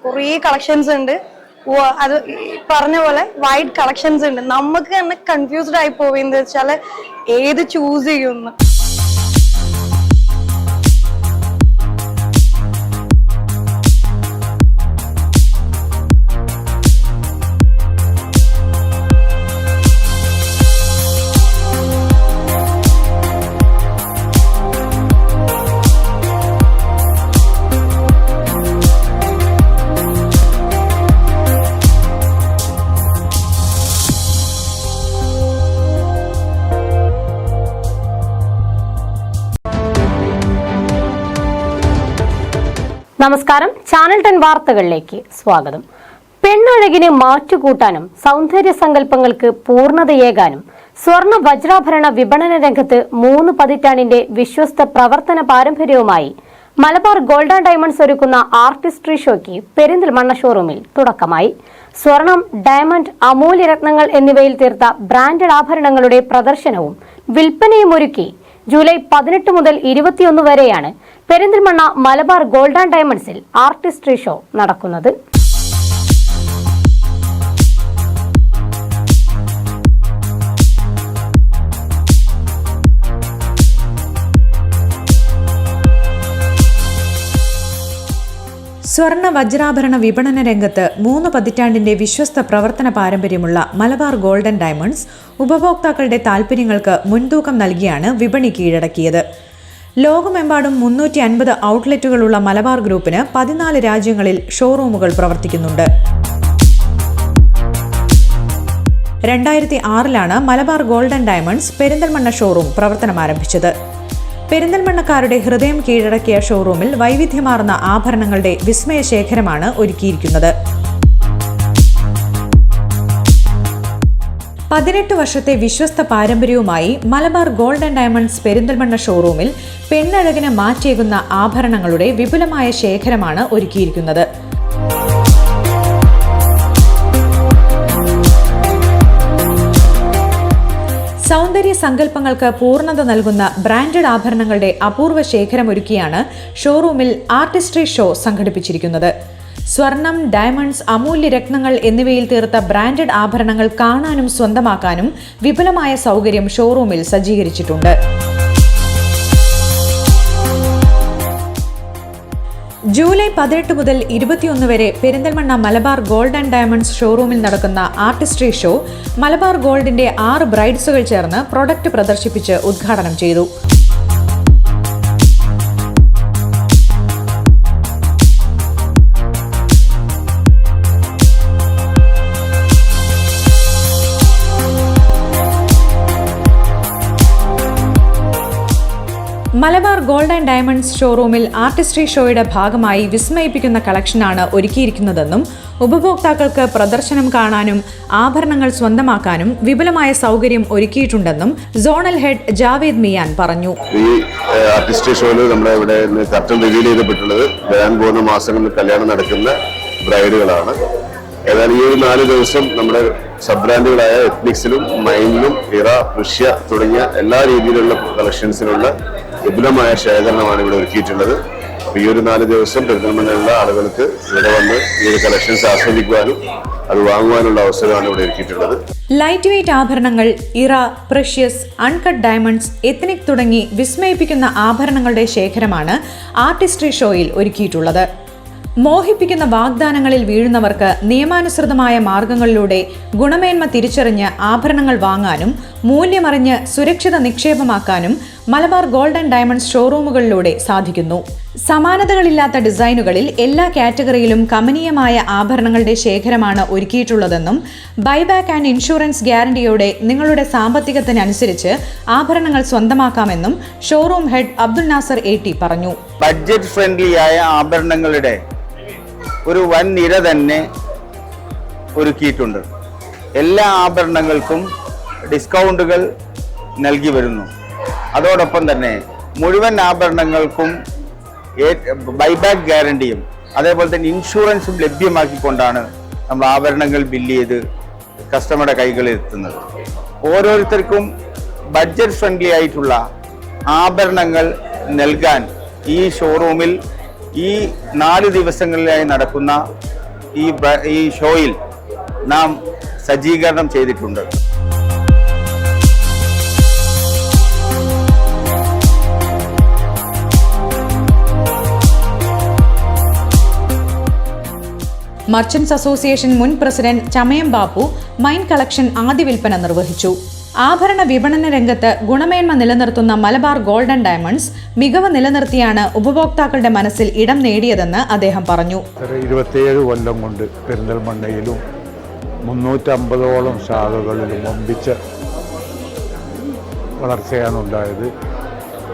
കുറേ കളക്ഷൻസ് ഉണ്ട്. അത് പറഞ്ഞ പോലെ വൈഡ് കളക്ഷൻസ് ഉണ്ട്. നമുക്ക് തന്നെ കൺഫ്യൂസ്ഡ് ആയി പോവുന്നത് വെച്ചാൽ ഏത് ചൂസ് ചെയ്യുമെന്ന്. നമസ്കാരം, ചാനൽ 10 വാർത്തകളിലേക്ക് സ്വാഗതം. പെണ്ണഴകിനെ മാറ്റുകൂട്ടാനും സൗന്ദര്യ സങ്കല്പങ്ങൾക്ക് പൂർണ്ണതയേകാനും സ്വർണ്ണ വജ്രാഭരണ വിപണന രംഗത്ത് 3 പതിറ്റാണ്ടിന്റെ വിശ്വസ്ത പ്രവർത്തന പാരമ്പര്യവുമായി മലബാർ ഗോൾഡ് ആൻഡ് ഡയമണ്ട്സ് ഒരുക്കുന്ന ആർട്ടിസ്ട്രി ഷോയ്ക്ക് പെരിന്തൽമണ്ണ ഷോറൂമിൽ തുടക്കമായി. സ്വർണം, ഡയമണ്ട്, അമൂല്യ രത്നങ്ങൾ എന്നിവയിൽ തീർത്ത ബ്രാൻഡഡ് ആഭരണങ്ങളുടെ പ്രദർശനവും വിൽപ്പനയും ഒരുക്കി ജൂലൈ 18 മുതൽ 21 വരെയാണ് പെരിന്തൽമണ്ണ മലബാർ ഗോൾഡ് ആൻഡ് ഡയമണ്ട്സിൽ ആർട്ടിസ്ട്രി ഷോ നടക്കുന്നത്. സ്വർണ്ണ വജ്രാഭരണ വിപണന രംഗത്ത് 3 പതിറ്റാണ്ടിന്റെ വിശ്വസ്ത പ്രവർത്തന പാരമ്പര്യമുള്ള മലബാർ ഗോൾഡ് ആൻഡ് ഡയമണ്ട്സ് ഉപഭോക്താക്കളുടെ താൽപ്പര്യങ്ങൾക്ക് മുൻതൂക്കം നൽകിയാണ് വിപണി കീഴടക്കിയത്. ലോകമെമ്പാടും 350 ഔട്ട്ലെറ്റുകളുള്ള മലബാർ ഗ്രൂപ്പിന് 14 രാജ്യങ്ങളിൽ ഷോറൂമുകൾ പ്രവർത്തിക്കുന്നുണ്ട്. 2006 Malabar gold and diamonds Perinthalmanna showroom പ്രവർത്തനം ആരംഭിച്ചത്. പെരിന്തൽമണ്ണക്കാരുടെ ഹൃദയം കീഴടക്കിയ ഷോറൂമിൽ വൈവിധ്യമാർന്ന ആഭരണങ്ങളുടെ വിസ്മയശേഖരമാണ് ഒരുക്കിയിരിക്കുന്നത്. 18 വർഷത്തെ വിശ്വസ്ത പാരമ്പര്യവുമായി Malabar gold and diamonds Perinthalmanna ഷോറൂമിൽ പെണ്ണഴകിന് മാറ്റേകുന്ന ആഭരണങ്ങളുടെ വിപുലമായ ശേഖരമാണ് ഒരുക്കിയിരിക്കുന്നത്. സൗന്ദര്യ സങ്കല്പങ്ങൾക്ക് പൂർണ്ണത നൽകുന്ന ബ്രാൻഡഡ് ആഭരണങ്ങളുടെ അപൂർവ ശേഖരമൊരുക്കിയാണ് ഷോറൂമിൽ ആർട്ടിസ്ട്രി ഷോ സംഘടിപ്പിച്ചിരിക്കുന്നത്. സ്വർണം, ഡയമണ്ട്സ്, അമൂല്യ രത്നങ്ങൾ എന്നിവയിൽ തീർത്ത ബ്രാൻഡഡ് ആഭരണങ്ങൾ കാണാനും സ്വന്തമാക്കാനും വിപുലമായ സൗകര്യം ഷോറൂമിൽ സജ്ജീകരിച്ചിട്ടുണ്ട്. ജൂലൈ 18 മുതൽ 21 വരെ Perinthalmanna Malabar gold and diamonds ഷോറൂമിൽ നടക്കുന്ന ആർട്ടിസ്ട്രി ഷോ മലബാർ ഗോൾഡിന്റെ 6 ബ്രൈഡ്സുകൾ ചേർന്ന് പ്രൊഡക്റ്റ് പ്രദർശിപ്പിച്ച് ഉദ്ഘാടനം ചെയ്തു. മലബാർ ഗോൾഡ് ആൻഡ് ഡയമണ്ട്സ് ഷോറൂമിൽ ആർട്ടിസ്ട്രി ഷോയുടെ ഭാഗമായി വിസ്മയിപ്പിക്കുന്ന കളക്ഷനാണ് ഒരുക്കിയിരിക്കുന്നതെന്നും ഉപഭോക്താക്കൾക്ക് പ്രദർശനം കാണാനും ആഭരണങ്ങൾ സ്വന്തമാക്കാനും വിപുലമായ സൗകര്യം ഒരുക്കിയിട്ടുണ്ടെന്നും സോണൽ ഹെഡ് ജാവേദ് മിയാൻ പറഞ്ഞു. ഈ ആർട്ടിസ്ട്രി ഷോയിൽ നമ്മുടെ ഇവിടെ കർട്ടൻ റിവീൽ ചെയ്തിട്ടുള്ളത് വരാൻ പോകുന്ന മാസങ്ങളിൽ കല്യാണം നടക്കുന്ന ബ്രൈഡുകളാണ്. ഏതായാലും ഈ 4 ദിവസം നമ്മുടെ സബ് ബ്രാൻഡുകളായ എത്നിക്സിലും, മൈനിലും, ഇറ, പ്രഷ്യ തുടങ്ങിയ എല്ലാ രീതിയിലുള്ള കളക്ഷൻസിനുള്ള വിപുലമായ ശേഖരണമാണ് ഇവിടെ ഒരുക്കിയിട്ടുള്ളത്. ഈ 4 ദിവസം പെരിന്തൽമണ്ണയിലുള്ള ആളുകൾക്ക് ഇവിടെ വന്ന് ഈ കളക്ഷൻസ് ആസ്വദിക്കുവാനും അത് വാങ്ങുവാനുള്ള അവസരമാണ് ഇവിടെ ഒരുക്കിയിട്ടുള്ളത്. ലൈറ്റ് വെയ്റ്റ് ആഭരണങ്ങൾ, ഇറ, പ്രഷ്യസ്, അൺകട്ട് ഡയമണ്ട്സ്, എത്നിക് തുടങ്ങി വിസ്മയിപ്പിക്കുന്ന ആഭരണങ്ങളുടെ ശേഖരമാണ് ആർട്ടിസ്ട്രി ഷോയിൽ ഒരുക്കിയിട്ടുള്ളത്. മോഹിപ്പിക്കുന്ന വാഗ്ദാനങ്ങളിൽ വീഴുന്നവർക്ക് നിയമാനുസൃതമായ മാർഗങ്ങളിലൂടെ ഗുണമേന്മ തിരിച്ചറിഞ്ഞ് ആഭരണങ്ങൾ വാങ്ങാനും മൂല്യമറിഞ്ഞ് സുരക്ഷിത നിക്ഷേപമാക്കാനും മലബാർ ഗോൾഡ് ആൻഡ് ഡയമണ്ട്സ് ഷോറൂമുകളിലൂടെ സാധിക്കുന്നു. സമാനതകളില്ലാത്ത ഡിസൈനുകളിൽ എല്ലാ കാറ്റഗറിയിലും കമനീയമായ ആഭരണങ്ങളുടെ ശേഖരമാണ് ഒരുക്കിയിട്ടുള്ളതെന്നും ബൈബാക്ക് ആൻഡ് ഇൻഷുറൻസ് ഗ്യാരണ്ടിയോടെ നിങ്ങളുടെ സാമ്പത്തികത്തിനനുസരിച്ച് ആഭരണങ്ങൾ സ്വന്തമാക്കാമെന്നും showroom head Abdul Nasar AT പറഞ്ഞു. ബഡ്ജറ്റ് ഫ്രണ്ട്ലി ആയ ആഭരണങ്ങളുടെ ഒരു വൻ നിര തന്നെ ഒരുക്കിയിട്ടുണ്ട്. എല്ലാ ആഭരണങ്ങൾക്കും ഡിസ്കൗണ്ടുകൾ നൽകി വരുന്നു. അതോടൊപ്പം തന്നെ മുഴുവൻ ആഭരണങ്ങൾക്കും ബൈബാക്ക് ഗ്യാരണ്ടിയും അതേപോലെ തന്നെ ഇൻഷുറൻസും ലഭ്യമാക്കിക്കൊണ്ടാണ് നമ്മൾ ആഭരണങ്ങൾ ബില്ല് ചെയ്ത് കസ്റ്റമറുടെ കൈകളിൽ എത്തുന്നത്. ഓരോരുത്തർക്കും ബഡ്ജറ്റ് ഫ്രണ്ട്ലി ആയിട്ടുള്ള ആഭരണങ്ങൾ നൽകാൻ ഈ ഷോറൂമിൽ ഈ 4 ദിവസങ്ങളിലായി നടക്കുന്ന ഈ ഷോയിൽ നാം സജ്ജീകരണം ചെയ്തിട്ടുണ്ട്. മർച്ചന്റ്സ് അസോസിയേഷൻ മുൻ പ്രസിഡന്റ് ചമയം ബാപ്പു മൈൻ കളക്ഷൻ ആദ്യ വിൽപ്പന നിർവഹിച്ചു. ആഭരണ വിപണന രംഗത്ത് ഗുണമേന്മ നിലനിർത്തുന്ന മലബാർ ഗോൾഡൻ ഡയമണ്ട്സ് മികവ് നിലനിർത്തിയാണ് ഉപഭോക്താക്കളുടെ മനസ്സിൽ ഇടം നേടിയതെന്ന് അദ്ദേഹം പറഞ്ഞു. 27 കൊല്ലം കൊണ്ട് പെരിന്തൽമണ്ണയിലും 350ഓളം ശാഖകളിലും വമ്പിച്ച വളർച്ചയാണ് ഉണ്ടായത്.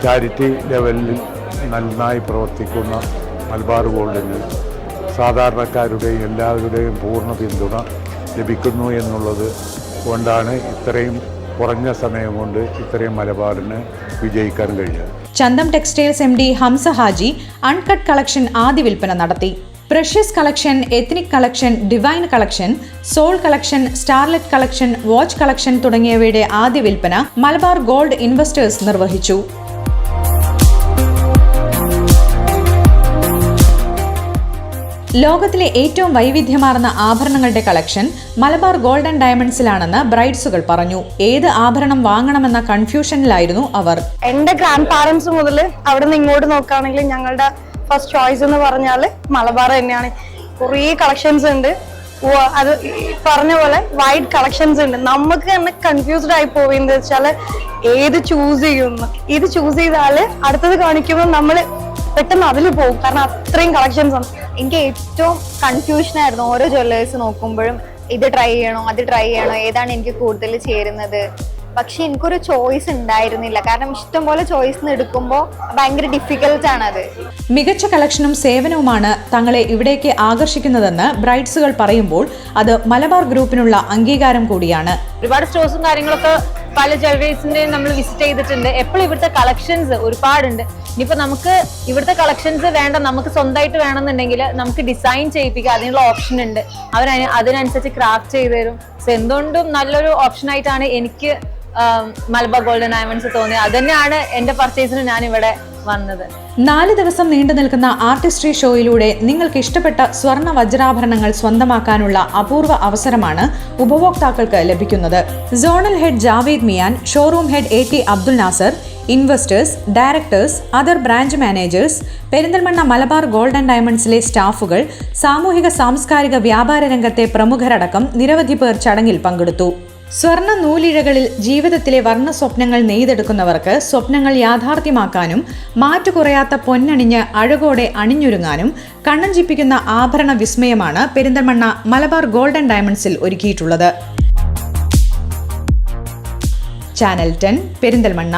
ചാരിറ്റി ലെവലിൽ നന്നായി പ്രവർത്തിക്കുന്ന മലബാർ ഗോൾഡിന് സാധാരണക്കാരുടെയും എല്ലാവരുടെയും പൂർണ്ണ പിന്തുണ ലഭിക്കുന്നു എന്നുള്ളത് കൊണ്ടാണ് ഇത്രയും കുറഞ്ഞ സമയം കൊണ്ട് ഇത്രയും മലബാറിന് വിജയിക്കാൻ കഴിഞ്ഞത്. Chantham textiles MD Hamza Haji uncut collection ആദ്യ വിൽപ്പന നടത്തി. Precious collection, ethnic collection, divine collection, soul collection, starlet collection, watch collection തുടങ്ങിയവയുടെ ആദ്യ വിൽപ്പന മലബാർ ഗോൾഡ് ഇൻവെസ്റ്റേഴ്സ് നിർവഹിച്ചു. ലോകത്തിലെ ഏറ്റവും വൈവിധ്യമാർന്ന ആഭരണങ്ങളുടെ കളക്ഷൻ മലബാർ ഗോൾഡൻ ഡയമണ്ട്സിലാണെന്ന് ബ്രൈഡ്സുകൾ പറഞ്ഞു. ഏത് ആഭരണം വാങ്ങണമെന്ന കൺഫ്യൂഷനിലായിരുന്നു അവർ. എന്റെ ഗ്രാൻഡ് പാരന്റ്സ് മുതൽ അവിടെ നിന്ന് ഇങ്ങോട്ട് നോക്കുകയാണെങ്കിൽ ഞങ്ങളുടെ ഫസ്റ്റ് ചോയ്സ് എന്ന് പറഞ്ഞാൽ മലബാർ തന്നെയാണ്. കുറേ കളക്ഷൻസ് ഉണ്ട്. അത് പറഞ്ഞ പോലെ വൈഡ് കളക്ഷൻസ് ഉണ്ട്. നമുക്ക് തന്നെ കൺഫ്യൂസ്ഡ് ആയി പോവുന്നത് വെച്ചാൽ ഏത് ചൂസ് ചെയ്യുന്നു. ഇത് ചൂസ് ചെയ്താല് അടുത്തത് കാണിക്കുമ്പോൾ നമ്മൾ പെട്ടെന്ന് അതിൽ പോകും. കാരണം അത്രയും കളക്ഷൻസ് ആണ്. എനിക്ക് ഏറ്റവും കൺഫ്യൂഷൻ ആയിരുന്നു ഓരോ ജ്വല്ലേഴ്സ് നോക്കുമ്പോഴും. ഇത് ട്രൈ ചെയ്യണോ, അത് ട്രൈ ചെയ്യണോ, ഏതാണ് എനിക്ക് കൂടുതൽ ചേരുന്നത്. പക്ഷെ എനിക്കൊരു ചോയ്സ് ഉണ്ടായിരുന്നില്ല. കാരണം ഇഷ്ടം പോലെ ചോയ്സ് എടുക്കുമ്പോൾ ഭയങ്കര ഡിഫിക്കൽട്ട് ആണ് അത്. മികച്ച കളക്ഷനും സേവനവുമാണ് തങ്ങളെ ഇവിടേക്ക് ആകർഷിക്കുന്നതെന്ന് ബ്രൈഡ്സുകൾ പറയുമ്പോൾ അത് മലബാർ ഗ്രൂപ്പിനുള്ള അംഗീകാരം കൂടിയാണ്. ഒരുപാട് സ്റ്റോഴ്സും കാര്യങ്ങളൊക്കെ പല ജ്വല്ലറീസിന്റെയും നമ്മൾ വിസിറ്റ് ചെയ്തിട്ടുണ്ട്. എപ്പോഴും ഇവിടുത്തെ കളക്ഷൻസ് ഒരുപാടുണ്ട്. ഇനിയിപ്പോൾ നമുക്ക് ഇവിടുത്തെ കളക്ഷൻസ് വേണ്ട, നമുക്ക് സ്വന്തമായിട്ട് വേണമെന്നുണ്ടെങ്കിൽ നമുക്ക് ഡിസൈൻ ചെയ്യിപ്പിക്കുക, അതിനുള്ള ഓപ്ഷൻ ഉണ്ട്. അതിനനുസരിച്ച് ക്രാഫ്റ്റ് ചെയ്ത് തരും. സോ എന്തുകൊണ്ടും നല്ലൊരു ഓപ്ഷൻ ആയിട്ടാണ് എനിക്ക് മലബാർ ഗോൾഡൻ ഡയമണ്ട്സ് തോന്നിയത്. അത് തന്നെയാണ് എന്റെ പർച്ചേസിന് ഞാൻ ഇവിടെ വന്നത്. 4 ദിവസം നീണ്ടു നിൽക്കുന്ന ആർട്ടിസ്ട്രി ഷോയിലൂടെ നിങ്ങൾക്ക് ഇഷ്ടപ്പെട്ട സ്വർണ്ണ വജ്രാഭരണങ്ങൾ സ്വന്തമാക്കാനുള്ള അപൂർവ അവസരമാണ് ഉപഭോക്താക്കൾക്ക് ലഭിക്കുന്നത്. Zonal head Javed Miyan, showroom head AT Abdul Nasar, investors, directors, other branch managers, Perinthalmanna Malabar golden ഡയമണ്ട്സിലെ സ്റ്റാഫുകൾ, സാമൂഹിക സാംസ്കാരിക വ്യാപാര രംഗത്തെ പ്രമുഖരടക്കം നിരവധി പേർ ചടങ്ങിൽ പങ്കെടുത്തു. സ്വർണ്ണ നൂലിഴകളിൽ ജീവിതത്തിലെ വർണ്ണ സ്വപ്നങ്ങൾ നെയ്തെടുക്കുന്നവർക്ക് സ്വപ്നങ്ങൾ യാഥാർത്ഥ്യമാക്കാനും മാറ്റുകുറയാത്ത പൊന്നണിഞ്ഞ് അഴകോടെ അണിഞ്ഞൊരുങ്ങാനും കണ്ണഞ്ചിപ്പിക്കുന്ന ആഭരണ വിസ്മയമാണ് പെരിന്തൽമണ്ണ മലബാർ ഗോൾഡൻ ഡയമണ്ട്സിൽ ഒരുക്കിയിട്ടുള്ളത്. ചാനൽ 10 പെരിന്തൽമണ്ണ.